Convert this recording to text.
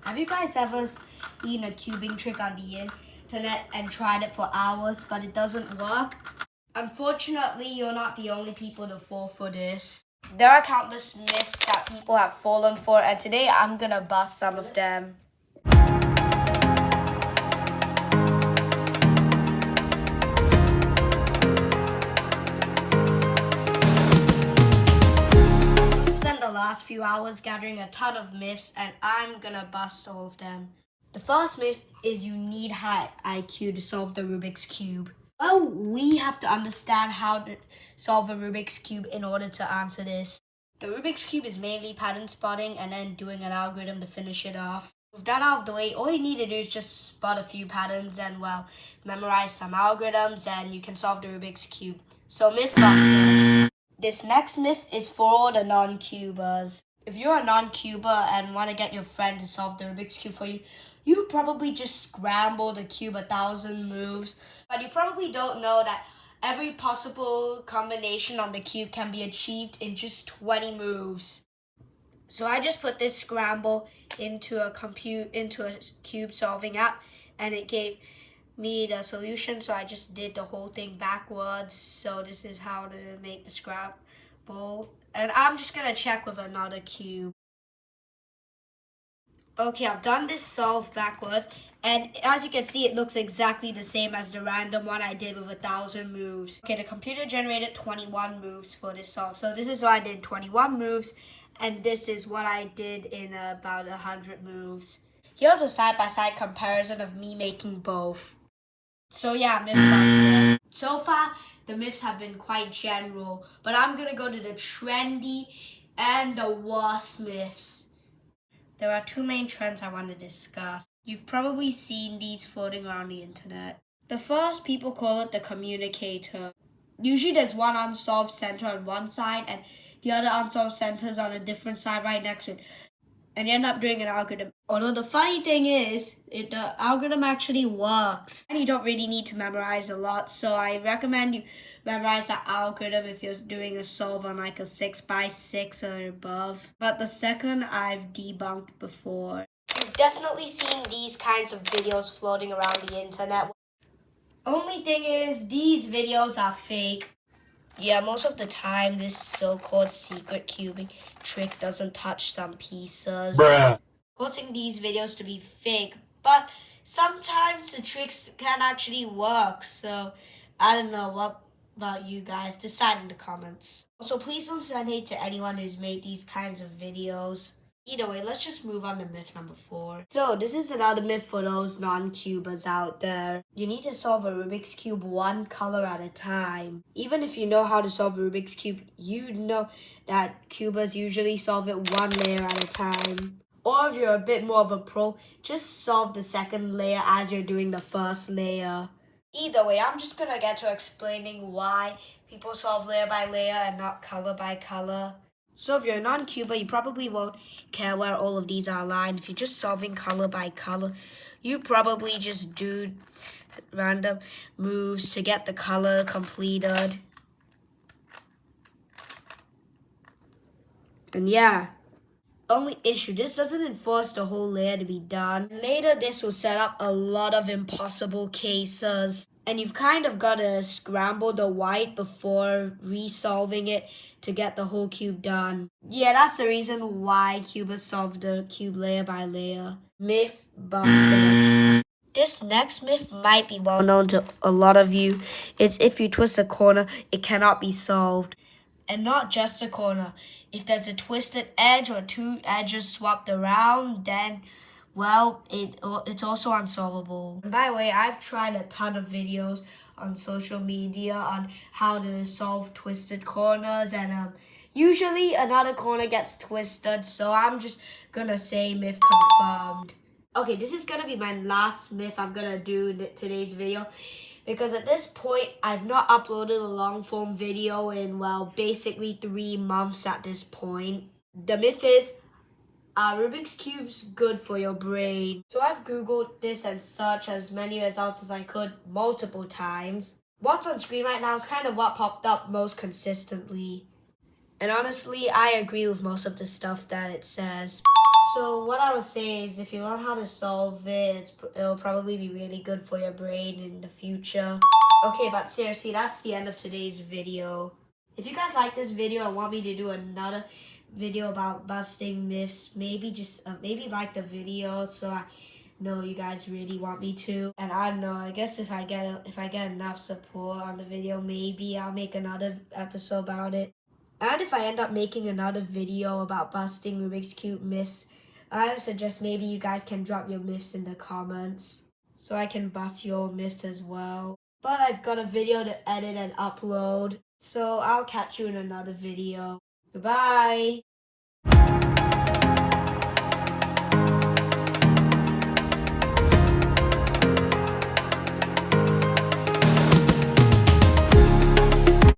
Have you guys ever seen a cubing trick on the internet and tried it for hours, but it doesn't work? Unfortunately, you're not the only people to fall for this. There are countless myths that people have fallen for, and today I'm gonna bust some of them. I spent the last few hours gathering a ton of myths, and I'm gonna bust all of them. The first myth is you need high IQ to solve the Rubik's Cube. Well, we have to understand how to solve a Rubik's Cube in order to answer this. The Rubik's Cube is mainly pattern spotting and then doing an algorithm to finish it off. With that out of the way, all you need to do is just spot a few patterns and, well, memorize some algorithms and you can solve the Rubik's Cube. So, myth busted. This next myth is for all the non-cubers. If you're a non-cuber and want to get your friend to solve the Rubik's Cube for you, you probably just scramble the cube 1,000 moves. But you probably don't know that every possible combination on the cube can be achieved in just 20 moves. So I just put this scramble into a cube solving app, and it gave me the solution. So I just did the whole thing backwards. So this is how to make the scramble. And I'm just gonna check with another cube. Okay, I've done this solve backwards, and as you can see, it looks exactly the same as the random one I did with 1,000 moves. Okay, the computer generated 21 moves for this solve. So this is what I did in 21 moves, and this is what I did in about 100 moves. Here's a side-by-side comparison of me making both. So yeah, myth busted. So far, the myths have been quite general, but I'm gonna go to the trendy and the worst myths. There are two main trends I want to discuss. You've probably seen these floating around the internet. The first, people call it the communicator. Usually there's one unsolved center on one side and the other unsolved centers on a different side right next to it. And you end up doing an algorithm. Although the funny thing is, the algorithm actually works. And you don't really need to memorize a lot, so I recommend you memorize that algorithm if you're doing a solve on like a 6x6 or above. But the second I've debunked before. You've definitely seen these kinds of videos floating around the internet. Only thing is, these videos are fake. Yeah, most of the time, this so-called secret cubing trick doesn't touch some pieces. Bruh. Causing these videos to be fake, but sometimes the tricks can actually work. So, I don't know, what about you guys? Decide in the comments. Also, please don't send hate to anyone who's made these kinds of videos. Either way, let's just move on to myth number 4. So, this is another myth for those non-cubers out there. You need to solve a Rubik's Cube one color at a time. Even if you know how to solve a Rubik's Cube, you know that cubers usually solve it one layer at a time. Or if you're a bit more of a pro, just solve the second layer as you're doing the first layer. Either way, I'm just gonna get to explaining why people solve layer by layer and not color by color. So if you're a non-cuber, you probably won't care where all of these are aligned. If you're just solving color by color, you probably just do random moves to get the color completed. And yeah. Only issue, this doesn't enforce the whole layer to be done. Later, this will set up a lot of impossible cases. And you've kind of got to scramble the white before resolving it to get the whole cube done. Yeah, that's the reason why cubers solve the cube layer by layer. Myth busted. This next myth might be well known to a lot of you. It's if you twist a corner, it cannot be solved. And not just a corner. If there's a twisted edge or two edges swapped around, then, well, it's also unsolvable. And by the way, I've tried a ton of videos on social media on how to solve twisted corners, and usually another corner gets twisted, so I'm just gonna say myth confirmed. Okay, this is gonna be my last myth I'm gonna do in today's video. Because at this point, I've not uploaded a long-form video in, well, basically 3 months at this point. The myth is, are Rubik's Cubes good for your brain? So I've Googled this and searched as many results as I could multiple times. What's on screen right now is kind of what popped up most consistently. And honestly, I agree with most of the stuff that it says. So what I would say is if you learn how to solve it, it'll probably be really good for your brain in the future. Okay, but seriously, that's the end of today's video. If you guys like this video and want me to do another video about busting myths, maybe just maybe like the video so I know you guys really want me to. And I don't know, I guess if I get enough support on the video, maybe I'll make another episode about it. And if I end up making another video about busting Rubik's Cube myths, I would suggest maybe you guys can drop your myths in the comments so I can bust your myths as well. But I've got a video to edit and upload, so I'll catch you in another video. Goodbye!